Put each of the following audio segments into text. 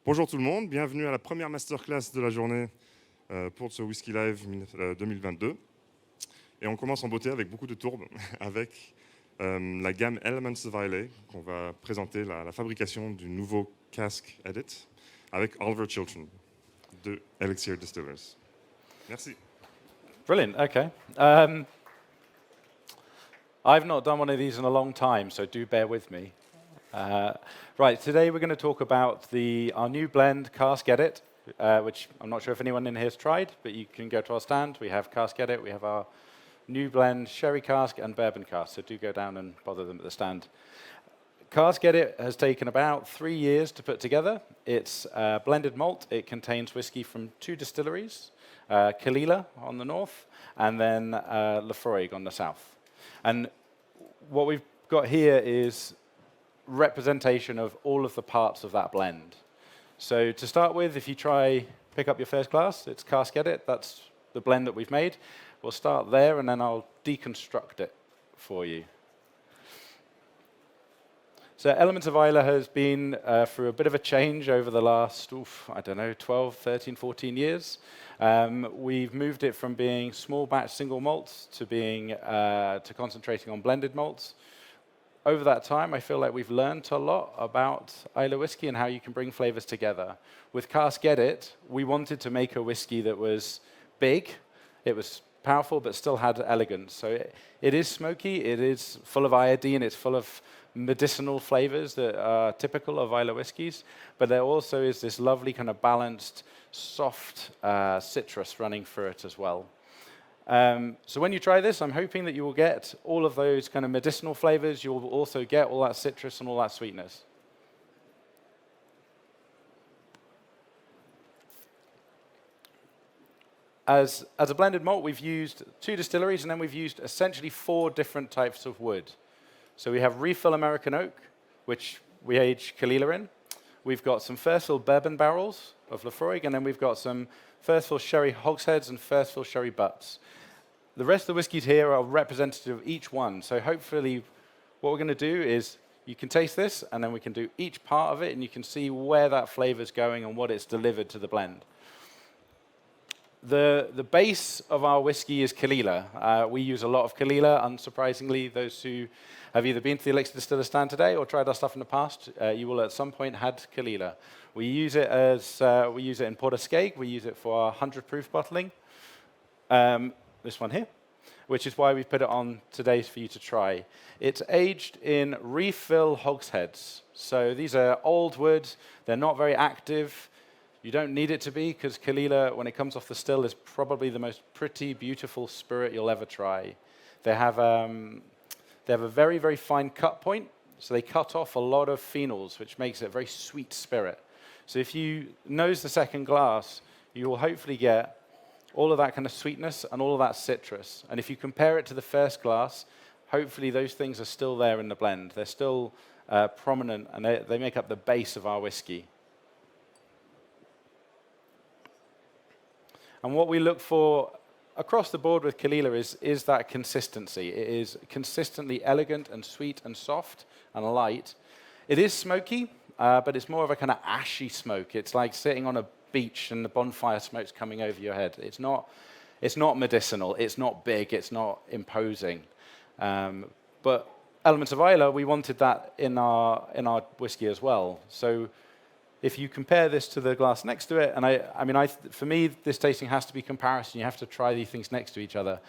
Bonjour tout le monde, bienvenue à la première masterclass de la journée pour ce Whisky Live 2022. Et on commence en beauté avec beaucoup de tourbe, avec la gamme Elements of Islay, qu'on va présenter la fabrication du nouveau cask edit avec Oliver Chilton de Elixir Distillers. Merci. Brilliant, okay. I've not done one of these in a long time, so do bear with me. Right, today we're going to talk about our new blend, Cask Edit, which I'm not sure if anyone in here has tried, but you can go to our stand. We have Cask Edit, we have our new blend, sherry cask and bourbon cask, so do go down and bother them at the stand. Cask Edit has taken about 3 years to put together. It's blended malt. It contains whiskey from 2 distilleries, Kalila on the north, and then Laphroaig on the south. And what we've got here is representation of all of the parts of that blend. So to start with, if you pick up your first glass, it's Cask Edit. That's the blend that we've made. We'll start there, and then I'll deconstruct it for you. So Elements of Islay has been through a bit of a change over the last, 12, 13, 14 years. We've moved it from being small batch single malts to concentrating on blended malts. Over that time, I feel like we've learned a lot about Islay whiskey and how you can bring flavors together. With Cask Edit, we wanted to make a whiskey that was big, it was powerful, but still had elegance. So it is smoky, it is full of iodine, it's full of medicinal flavors that are typical of Islay whiskies, but there also is this lovely kind of balanced, soft citrus running through it as well. So when you try this, I'm hoping that you will get all of those kind of medicinal flavors. You will also get all that citrus and all that sweetness. As a blended malt, we've used 2 distilleries, and then we've used essentially 4 different types of wood. So we have refill American oak, which we age Kalila in. We've got some first fill bourbon barrels of Laphroaig, and then we've got some first fill sherry hogsheads and first fill sherry butts. The rest of the whiskies here are representative of each one. So hopefully what we're going to do is you can taste this, and then we can do each part of it, and you can see where that flavor is going and what it's delivered to the blend. The base of our whiskey is Kalila. We use a lot of Kalila, unsurprisingly. Those who have either been to the Elixir Distillers stand today or tried our stuff in the past, you will at some point had Kalila. We use it in Porter-Skeg. We use it for our 100 proof bottling. This one here, which is why we put it on today for you to try. It's aged in refill hogsheads. So these are old wood. They're not very active. You don't need it to be, because Kalila, when it comes off the still, is probably the most pretty, beautiful spirit you'll ever try. They have a very, very fine cut point, so they cut off a lot of phenols, which makes it a very sweet spirit. So if you nose the second glass, you will hopefully get all of that kind of sweetness and all of that citrus. And if you compare it to the first glass, hopefully those things are still there in the blend. They're still prominent, and they make up the base of our whiskey. And what we look for across the board with Kalila is that consistency. It is consistently elegant and sweet and soft and light. It is smoky, but it's more of a kind of ashy smoke. It's like sitting on a beach and the bonfire smoke's coming over your head. It's not medicinal. It's not big. It's not imposing. But Elements of Islay, we wanted that in our whiskey as well. So if you compare this to the glass next to it, and for me, this tasting has to be comparison. You have to try these things next to each other.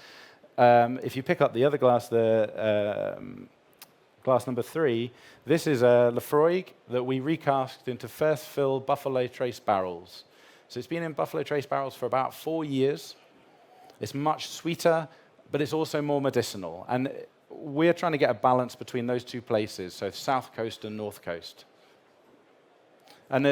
If you pick up the other glass, glass number 3, this is a Laphroaig that we recast into first fill Buffalo Trace barrels. So it's been in Buffalo Trace barrels for about 4 years. It's much sweeter, but it's also more medicinal. And we're trying to get a balance between those 2 places, so South Coast and North Coast. And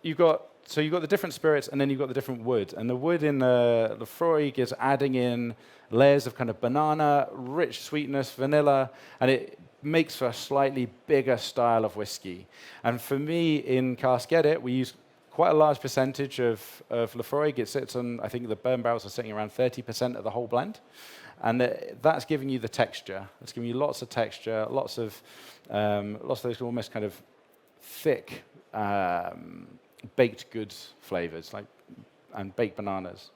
you've got the different spirits, and then you've got the different wood. And the wood in the Laphroaig is adding in layers of kind of banana, rich sweetness, vanilla, and it makes for a slightly bigger style of whiskey. And for me, in Cask Edit, we use quite a large percentage of Laphroaig. It sits on, I think the bourbon barrels are sitting around 30% of the whole blend. And that's giving you the texture. It's giving you lots of texture, lots of those almost kind of thick baked goods flavors, and baked bananas.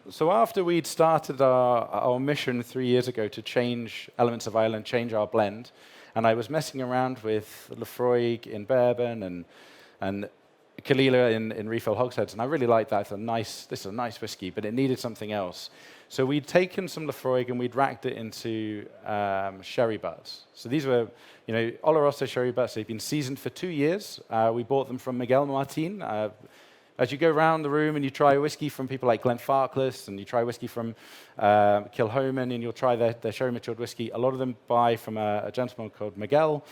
So after we'd started our mission 3 years ago to change Elements of Islay and change our blend, and I was messing around with Laphroaig in bourbon and Caol Ila in refill hogsheads, and I really liked that. This is a nice whiskey, but it needed something else. So we'd taken some Laphroaig and we'd racked it into sherry butts. So these were, Oloroso sherry butts. They've been seasoned for 2 years. We bought them from Miguel Martin. As you go around the room and you try whiskey from people like Glenfarclas, and you try whiskey from Kilchoman, and you'll try their sherry matured whiskey, a lot of them buy from a gentleman called Miguel.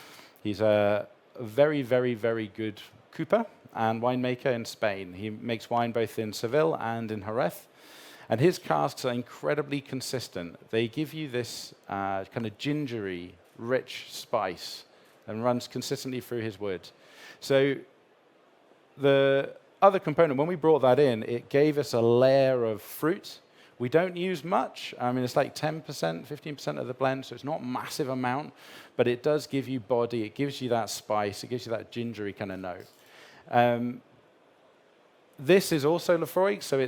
He's a very, very, very good cooper and winemaker in Spain. He makes wine both in Seville and in Jerez. And his casks are incredibly consistent. They give you this kind of gingery, rich spice and runs consistently through his wood. So the other component, when we brought that in, it gave us a layer of fruit. We don't use much. I mean, it's like 10%, 15% of the blend, so it's not a massive amount, but it does give you body. It gives you that spice. It gives you that gingery kind of note. This is also Laphroaig, so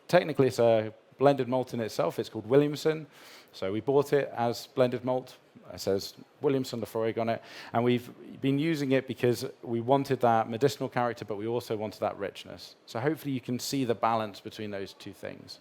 technically it's a blended malt in itself. It's called Williamson. So we bought it as blended malt. It says Williamson Laphroaig on it. And we've been using it because we wanted that medicinal character, but we also wanted that richness. So hopefully you can see the balance between those two things.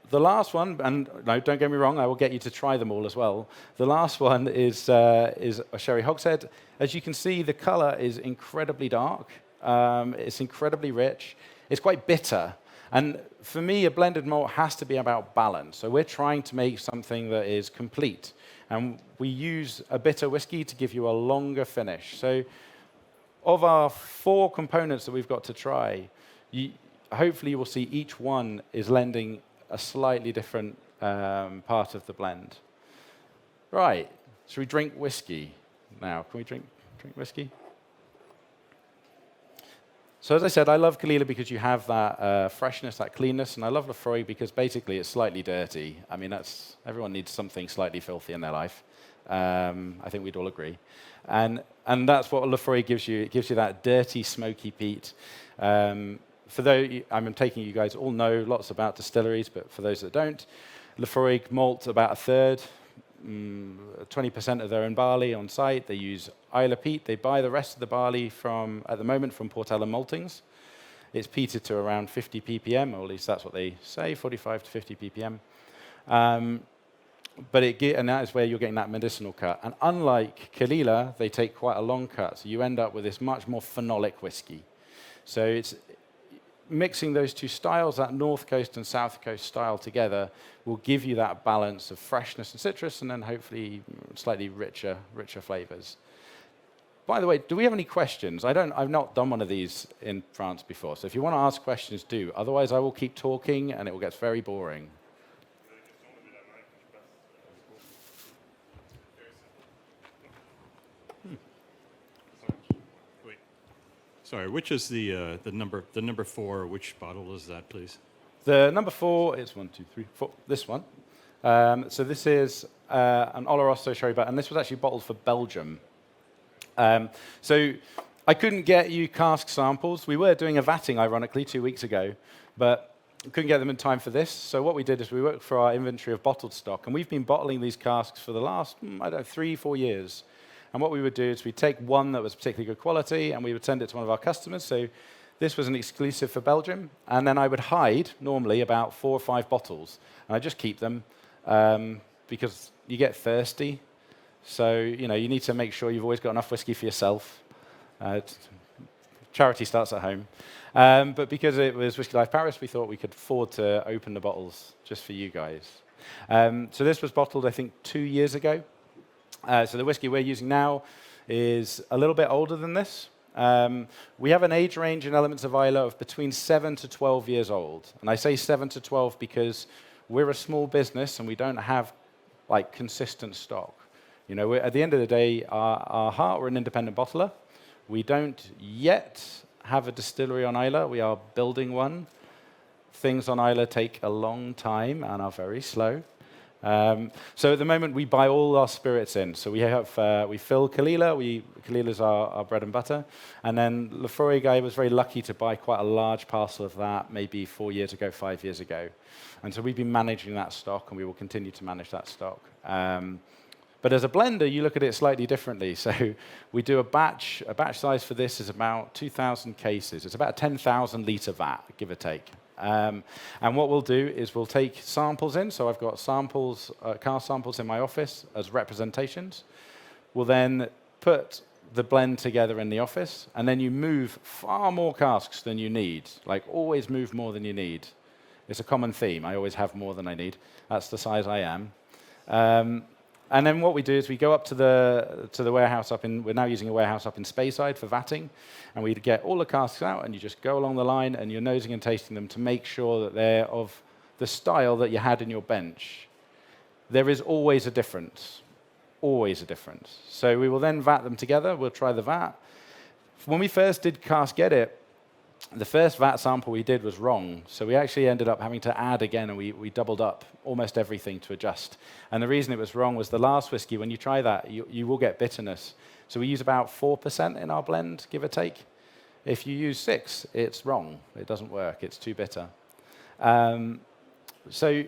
The last one, and no, don't get me wrong, I will get you to try them all as well. The last one is a sherry hogshead. As you can see, the color is incredibly dark. It's incredibly rich. It's quite bitter. And for me, a blended malt has to be about balance. So we're trying to make something that is complete. And we use a bitter whiskey to give you a longer finish. So of our 4 components that we've got to try, hopefully you will see each one is lending a slightly different part of the blend. Right, should we drink whiskey now? Can we drink whiskey? So as I said, I love Caol Ila because you have that freshness, that cleanness, and I love Laphroaig because basically it's slightly dirty. I mean, everyone needs something slightly filthy in their life. I think we'd all agree. And that's what Laphroaig gives you. It gives you that dirty, smoky peat. For those, I'm taking you guys all know lots about distilleries, but for those that don't, Laphroaig malt about a third, 20% of their own barley on site. They use Islay peat. They buy the rest of the barley at the moment from Port Ellen Maltings. It's peated to around 50 ppm, or at least that's what they say, 45 to 50 ppm. And that is where you're getting that medicinal cut. And unlike Caol Ila, they take quite a long cut, so you end up with this much more phenolic whiskey. So it's mixing those two styles, that North Coast and South Coast style together, will give you that balance of freshness and citrus, and then hopefully slightly richer flavors. By the way, do we have any questions? I've not done one of these in France before, so if you want to ask questions, do. Otherwise, I will keep talking, and it will get very boring. Sorry, which is the number 4? Which bottle is that, please? The number 4 is 1, 2, 3, 4. This one. So this is an Oloroso sherry butt, and this was actually bottled for Belgium. So I couldn't get you cask samples. We were doing a vatting, ironically, 2 weeks ago, but couldn't get them in time for this. So what we did is we worked for our inventory of bottled stock, and we've been bottling these casks for the last 3-4 years. And what we would do is we'd take one that was particularly good quality, and we would send it to one of our customers. So this was an exclusive for Belgium. And then I would hide, normally, about 4 or 5 bottles. And I just keep them because you get thirsty. So, you need to make sure you've always got enough whiskey for yourself. Charity starts at home. But because it was Whisky Life Paris, we thought we could afford to open the bottles just for you guys. So this was bottled, I think, 2 years ago. So the whiskey we're using now is a little bit older than this. We have an age range in Elements of Islay of between 7 to 12 years old. And I say 7 to 12 because we're a small business and we don't have consistent stock. At the end of the day, our heart, we're an independent bottler. We don't yet have a distillery on Islay. We are building one. things on Islay take a long time and are very slow. So at the moment, we buy all our spirits in. So we fill Kalila. Kalila's our bread and butter. And then Laphroaig, I was very lucky to buy quite a large parcel of that maybe 4 years ago, 5 years ago. And so we've been managing that stock, and we will continue to manage that stock. But as a blender, you look at it slightly differently. So we do a batch size for this is about 2,000 cases. It's about a 10,000 litre vat, give or take. And what we'll do is we'll take samples in. So I've got samples, cask samples in my office as representations. We'll then put the blend together in the office, and then you move far more casks than you need. Like, always move more than you need. It's a common theme. I always have more than I need. That's the size I am. And then what we do is we go up to the warehouse we're now using a warehouse up in Speyside for vatting, and we get all the casks out, and you just go along the line, and you're nosing and tasting them to make sure that they're of the style that you had in your bench. There is always a difference, always a difference. So we will then vat them together. We'll try the vat. When we first did Cask Edit, the first vat sample we did was wrong, so we actually ended up having to add again, and we doubled up almost everything to adjust. And the reason it was wrong was the last whiskey, when you try that, you will get bitterness. So we use about 4% in our blend, give or take. If you use 6, it's wrong. It doesn't work. It's too bitter. So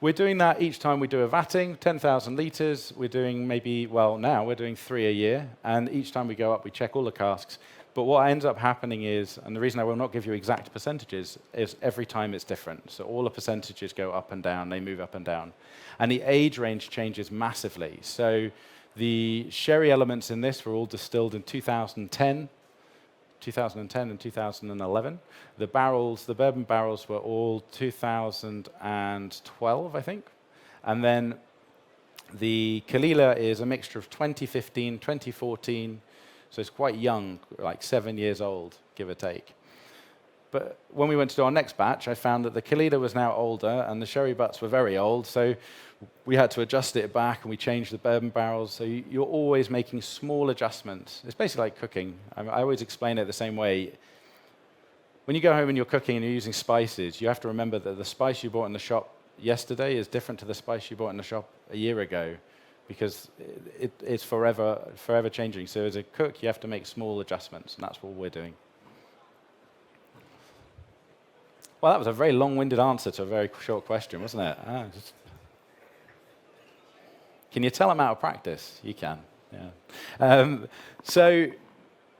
we're doing that each time we do a vatting, 10,000 litres. We're doing now we're doing 3 a year, and each time we go up, we check all the casks. But what ends up happening is, and the reason I will not give you exact percentages, is every time it's different. So all the percentages go up and down, they move up and down. And the age range changes massively. So the sherry elements in this were all distilled in 2010 and 2011. The bourbon barrels were all 2012, I think. And then the Kalila is a mixture of 2015, 2014, so it's quite young, like 7 years old, give or take. But when we went to do our next batch, I found that the Kalila was now older and the sherry butts were very old, so we had to adjust it back, and we changed the bourbon barrels. So you're always making small adjustments. It's basically like cooking. I always explain it the same way. When you go home and you're cooking and you're using spices, you have to remember that the spice you bought in the shop yesterday is different to the spice you bought in the shop a year ago, because it's forever changing. So as a cook, you have to make small adjustments, and that's what we're doing. Well, that was a very long-winded answer to a very short question, wasn't it? Can you tell I'm out of practice? You can, yeah. So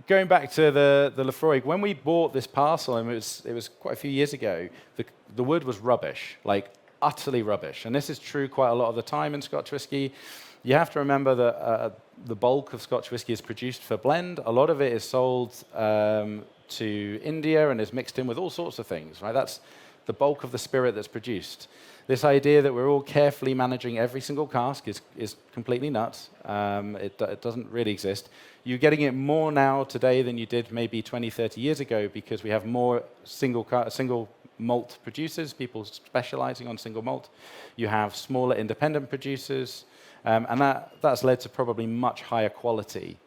going back to the Laphroaig, when we bought this parcel, and it was quite a few years ago, the wood was rubbish, like utterly rubbish. And this is true quite a lot of the time in Scotch whisky. You have to remember that the bulk of Scotch whisky is produced for blend. A lot of it is sold to India and is mixed in with all sorts of things, right? That's the bulk of the spirit that's produced. This idea that we're all carefully managing every single cask is completely nuts. It doesn't really exist. You're getting it more now today than you did maybe 20, 30 years ago, because we have more single malt producers, people specializing on single malt. You have smaller independent producers. And that's led to probably much higher quality.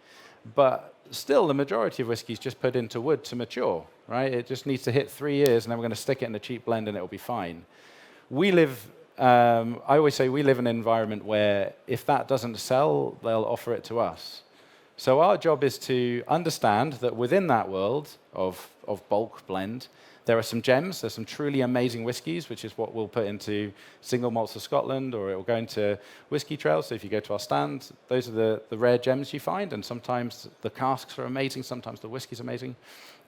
But still, the majority of whiskey is just put into wood to mature, right? It just needs to hit 3 years, and then we're going to stick it in a cheap blend, and it'll be fine. I always say we live in an environment where if that doesn't sell, they'll offer it to us. So our job is to understand that within that world of bulk blend, there are some gems, there's some truly amazing whiskies, which is what we'll put into Single Malts of Scotland, or it will go into Whiskey Trails. So if you go to our stand, those are the rare gems you find, and sometimes the casks are amazing, sometimes the whiskey's amazing.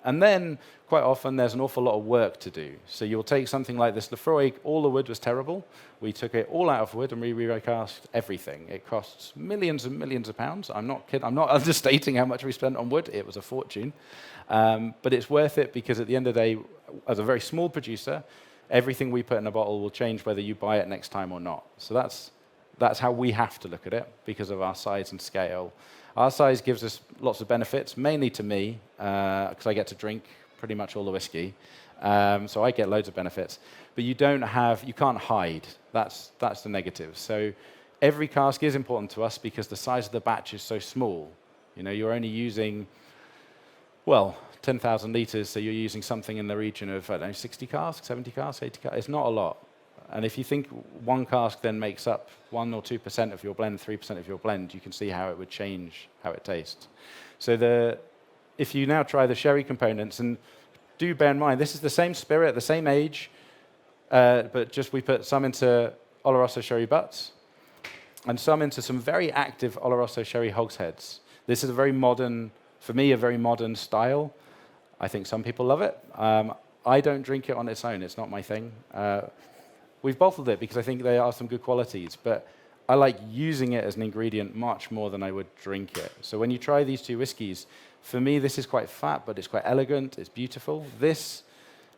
And then, quite often, there's an awful lot of work to do. So you'll take something like this Laphroaig, all the wood was terrible. We took it all out of wood and we recast everything. It costs millions and millions of pounds. I'm not kidding. I'm not understating how much we spent on wood. It was a fortune. But it's worth it, because at the end of the day, as a very small producer, everything we put in a bottle will change whether you buy it next time or not. So that's how we have to look at it, because of our size and scale. Our size gives us lots of benefits, mainly to me, because I get to drink pretty much all the whiskey. So I get loads of benefits. But you can't hide. That's the negative. So every cask is important to us, because the size of the batch is so small. You're only using Well, 10,000 litres, so you're using something in the region of, I don't know, 60 casks, 70 casks, 80 casks. It's not a lot. And if you think one cask then makes up 1 or 2% of your blend, 3% of your blend, you can see how it would change how it tastes. So if you now try the sherry components, and do bear in mind, this is the same spirit, the same age, but just we put some into Oloroso sherry butts and some into some very active Oloroso sherry hogsheads. This is a very modern, for me, a very modern style. I think some people love it. I don't drink it on its own. It's not my thing. We've bottled it because I think there are some good qualities, but I like using it as an ingredient much more than I would drink it. So when you try these two whiskies, for me, this is quite fat, but it's quite elegant. It's beautiful. This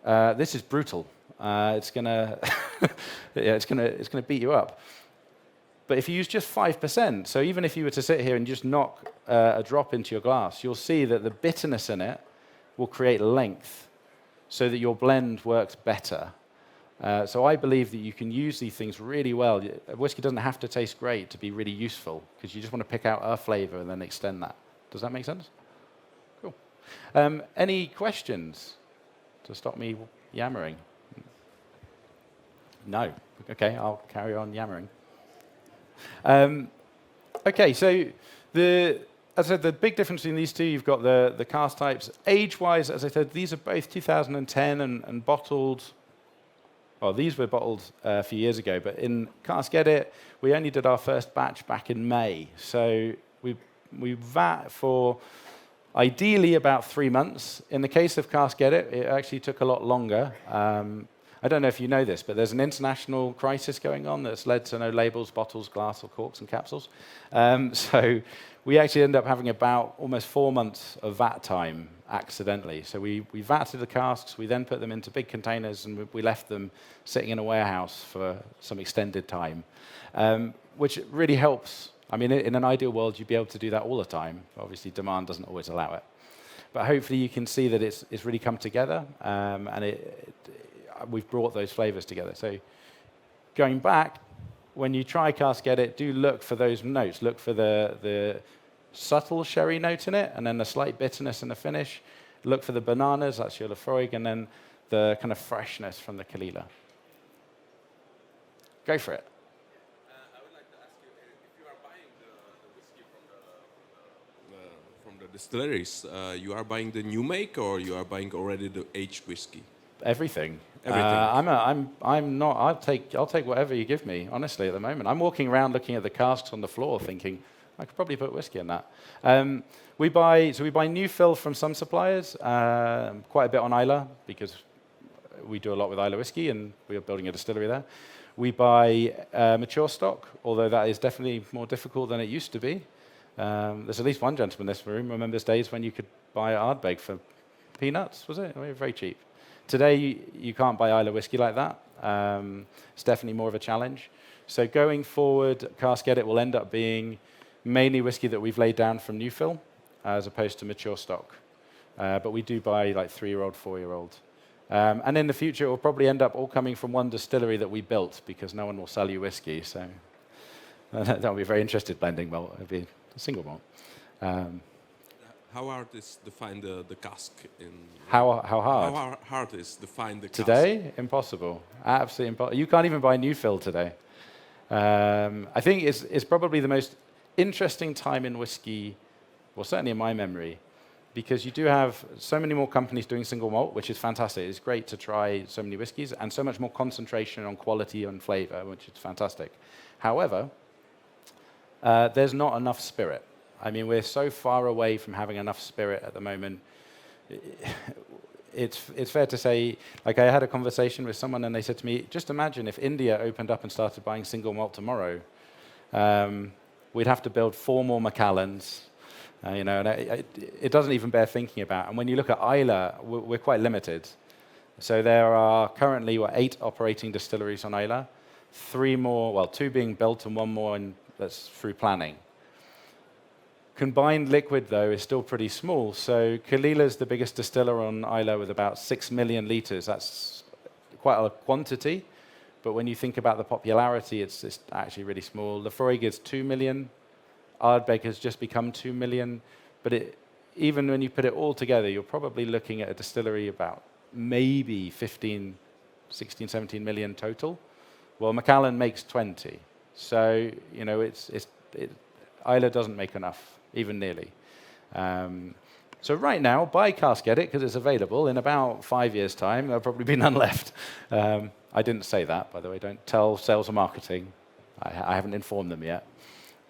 is brutal. It's gonna, yeah, it's gonna beat you up. But if you use just 5%, so even if you were to sit here and just knock a drop into your glass, you'll see that the bitterness in it will create length, so that your blend works better. So I believe that you can use these things really well. Whiskey doesn't have to taste great to be really useful, because you just want to pick out a flavor and then extend that. Does that make sense? Cool. Any questions to stop me yammering? No. Okay, I'll carry on yammering. Okay, so as I said, the big difference between these two, you've got the cask types. Age-wise, as I said, these are both 2010 and bottled. Well, these were bottled a few years ago, but in Cask Edit, we only did our first batch back in May. So we vat for ideally about 3 months. In the case of Cask Edit, it actually took a lot longer. I don't know if you know this, but there's an international crisis going on that's led to no labels, bottles, glass, or corks and capsules. So we actually ended up having about almost 4 months of vat time accidentally. So we vatted the casks, we then put them into big containers, and we left them sitting in a warehouse for some extended time, which really helps. I mean, in an ideal world, you'd be able to do that all the time. Obviously, demand doesn't always allow it. But hopefully you can see that it's really come together, and we've brought those flavors together. So going back, when you try Cask Edit, do look for those notes. Look for the subtle sherry note in it, and then the slight bitterness in the finish. Look for the bananas, that's your Lafroig, and then the kind of freshness from the Caol Ila. Go for it. I would like to ask you, if you are buying the whiskey from the distilleries, you are buying the new make, or you are buying already the aged whiskey? Everything. Everything. I'm not. I'll take whatever you give me. Honestly, at the moment, I'm walking around looking at the casks on the floor, thinking I could probably put whiskey in that. We buy new fill from some suppliers, quite a bit on Islay, because we do a lot with Islay whiskey, and we are building a distillery there. We buy mature stock, although that is definitely more difficult than it used to be. There's at least one gentleman in this room remembers days when you could buy Ardbeg for peanuts, was it? Very cheap. Today, you can't buy Islay whiskey like that. It's definitely more of a challenge. So going forward, Cask Edit will end up being mainly whiskey that we've laid down from new fill, as opposed to mature stock. But we do buy like 3-year-old, 4-year-old. And in the future, it will probably end up all coming from one distillery that we built, because no one will sell you whiskey. So that will be a very interesting blending malt. It'll be a single malt. How hard is to find the cask in? How hard? How hard is to find the cask? Today, impossible. Absolutely impossible. You can't even buy new fill today. I think it's probably the most interesting time in whiskey, well, certainly in my memory, because you do have so many more companies doing single malt, which is fantastic. It's great to try so many whiskeys, and so much more concentration on quality and flavor, which is fantastic. However, there's not enough spirit. I mean, we're so far away from having enough spirit at the moment. It's fair to say, like, I had a conversation with someone, and they said to me, just imagine if India opened up and started buying single malt tomorrow. We'd have to build 4 more Macallans. And it doesn't even bear thinking about. And when you look at Islay, we're quite limited. So there are currently 8 operating distilleries on Islay, 3 more, well, 2 being built and 1 more that's through planning. Combined liquid, though, is still pretty small. So Caol Ila is the biggest distiller on Islay with about 6 million litres. That's quite a quantity. But when you think about the popularity, it's actually really small. Lafroig is 2 million. Ardbeg has just become 2 million. But even when you put it all together, you're probably looking at a distillery about maybe 15, 16, 17 million total. Well, Macallan makes 20. So, you know, Islay doesn't make enough, even nearly. So right now, buy Cask Edit because it's available. In about 5 years' time, there'll probably be none left. I didn't say that, by the way. Don't tell sales and marketing. I haven't informed them yet.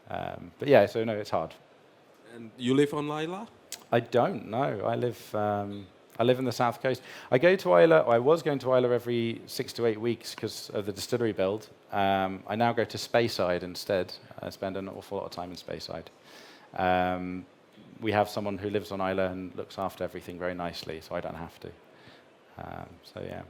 But yeah, so no, it's hard. And you live on Islay? I don't know. I live in the south coast. I go to Islay. I was going to Islay every 6 to 8 weeks because of the distillery build. I now go to Speyside instead. I spend an awful lot of time in Speyside. We have someone who lives on Islay and looks after everything very nicely, so I don't have to. So yeah,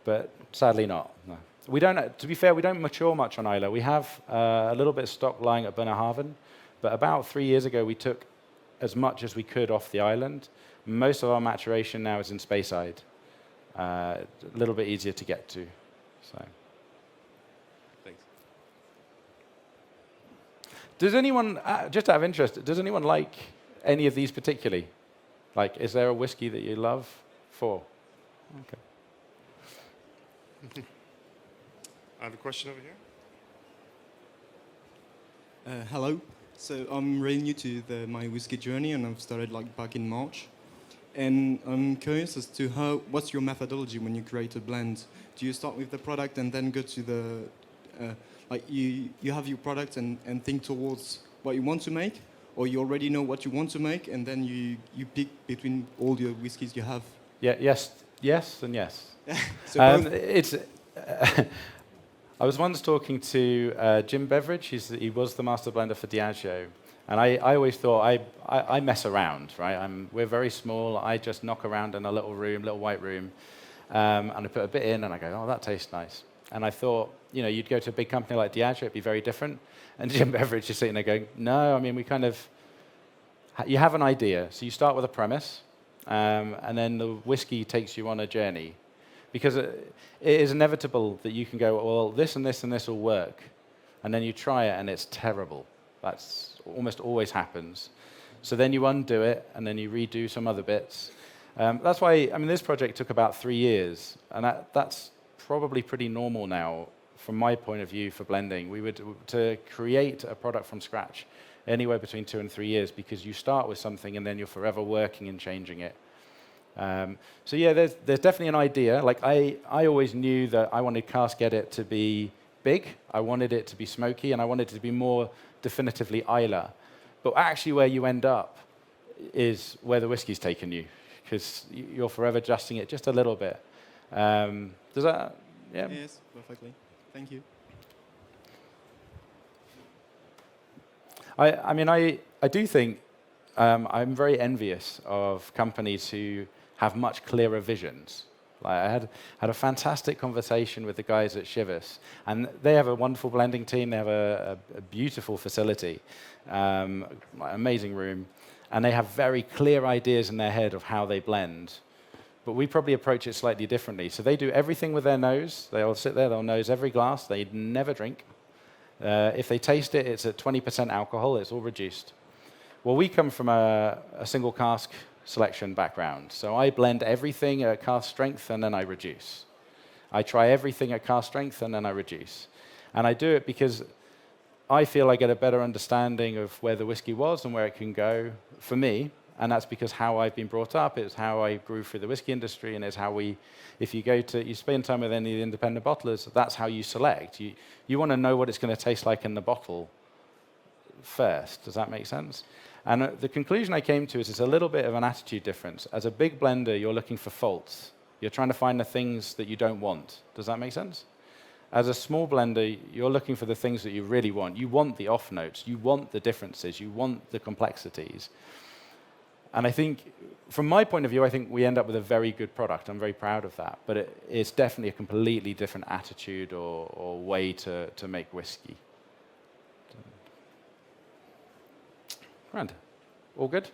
but sadly not. No. We don't. To be fair, we don't mature much on Islay. We have a little bit of stock lying at Bunnahaven, but about 3 years ago we took as much as we could off the island. Most of our maturation now is in Speyside. A little bit easier to get to. So. Thanks. Does anyone, just out of interest, does anyone like any of these particularly? Like, is there a whiskey that you love? Okay. I have a question over here. Hello. So I'm really new to my whiskey journey, and I've started like back in March. And I'm curious as to what's your methodology when you create a blend? Do you start with the product and then go to the, you have your product and think towards what you want to make? Or you already know what you want to make and then you pick between all the whiskeys you have? Yeah, yes, and yes. So I was once talking to Jim Beveridge. He was the master blender for Diageo. And I always thought, I mess around, right? We're very small. I just knock around in a little room, little white room, and I put a bit in, and I go, oh, that tastes nice. And I thought, you know, you'd go to a big company like Diageo, it'd be very different. And Jim Beveridge is sitting there going, no, I mean, you have an idea. So you start with a premise, and then the whiskey takes you on a journey. Because it is inevitable that you can go, well, this and this and this will work. And then you try it, and it's terrible. That's almost always happens. So then you undo it, and then you redo some other bits. That's why, I mean, this project took about 3 years, and that's probably pretty normal now, from my point of view, for blending. To create a product from scratch, anywhere between 2 and 3 years, because you start with something, and then you're forever working and changing it. So yeah, there's definitely an idea. Like I always knew that I wanted Cask Edit to be big, I wanted it to be smoky, and I wanted it to be more definitively Islay. But actually where you end up is where the whiskey's taken you, because you're forever adjusting it just a little bit. Does that, yeah? Yes, perfectly. Thank you. I mean, I do think I'm very envious of companies who have much clearer visions. Like I had a fantastic conversation with the guys at Chivas, and they have a wonderful blending team. They have a beautiful facility, amazing room, and they have very clear ideas in their head of how they blend. But we probably approach it slightly differently. So they do everything with their nose. They'll sit there, they'll nose every glass. They never drink. If they taste it, it's at 20% alcohol. It's all reduced. Well, we come from a single cask selection background. So I blend everything at cask strength, and then I reduce. I try everything at cask strength, and then I reduce. And I do it because I feel I get a better understanding of where the whiskey was and where it can go for me. And that's because how I've been brought up, it's how I grew through the whiskey industry, and it's how if you spend time with any of the independent bottlers, that's how you select. You want to know what it's going to taste like in the bottle first. Does that make sense? And the conclusion I came to is it's a little bit of an attitude difference. As a big blender, you're looking for faults. You're trying to find the things that you don't want. Does that make sense? As a small blender, you're looking for the things that you really want. You want the off notes. You want the differences. You want the complexities. And I think, from my point of view, I think we end up with a very good product. I'm very proud of that. But it's definitely a completely different attitude or way to make whiskey. Grand. All good?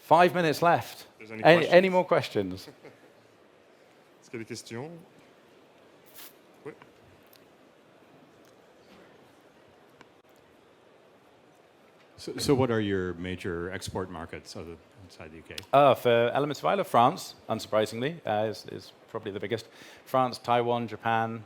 5 minutes left. Any more questions? Est-ce qu'il y a des questions? Oui. So what are your major export markets outside the UK? For Elements of Islay, France, unsurprisingly, is probably the biggest. France, Taiwan, Japan,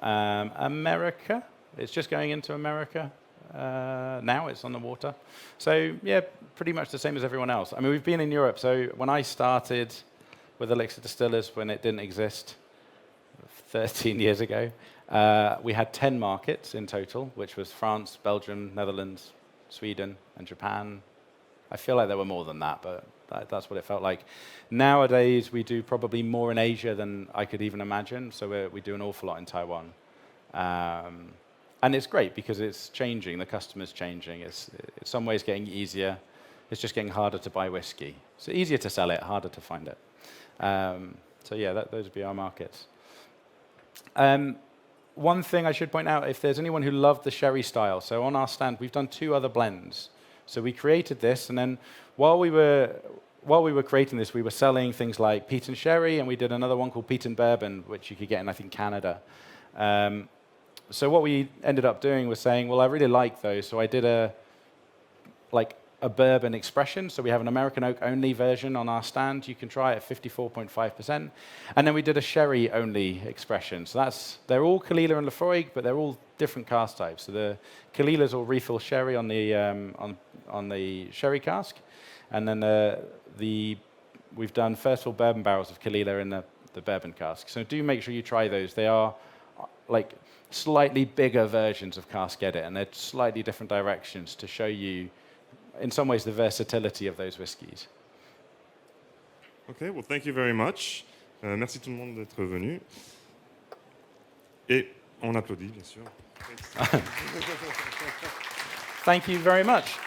America. It's just going into America now. It's on the water. So, yeah, pretty much the same as everyone else. I mean, we've been in Europe. So when I started with Elixir Distillers, when it didn't exist 13 years ago, we had 10 markets in total, which was France, Belgium, Netherlands, Sweden, and Japan. I feel like there were more than that, but that's what it felt like. Nowadays, we do probably more in Asia than I could even imagine, so we do an awful lot in Taiwan. And it's great because it's changing, the customer's changing. It's in some ways getting easier. It's just getting harder to buy whiskey. So easier to sell it, harder to find it. So yeah, those would be our markets. One thing I should point out, if there's anyone who loved the sherry style, so on our stand, we've done 2 other blends. So we created this, and then while we were creating this, we were selling things like peat and sherry, and we did another one called peat and bourbon, which you could get in, I think, Canada. So what we ended up doing was saying, well, I really like those, so I did a bourbon expression. So we have an American oak only version on our stand. You can try it at 54.5%. And then we did a sherry only expression. So they're all Caol Ila and Laphroaig, but they're all different cask types. So the Caol Ila's all refill sherry on the sherry cask. And then we've done first fill bourbon barrels of Caol Ila in the bourbon cask. So do make sure you try those. They are like slightly bigger versions of Cask Edit, and they're slightly different directions to show you, in some ways, the versatility of those whiskies. Okay, well, thank you very much. Merci tout le monde d'être venu. Et on applaudit, bien sûr. Thank you very much.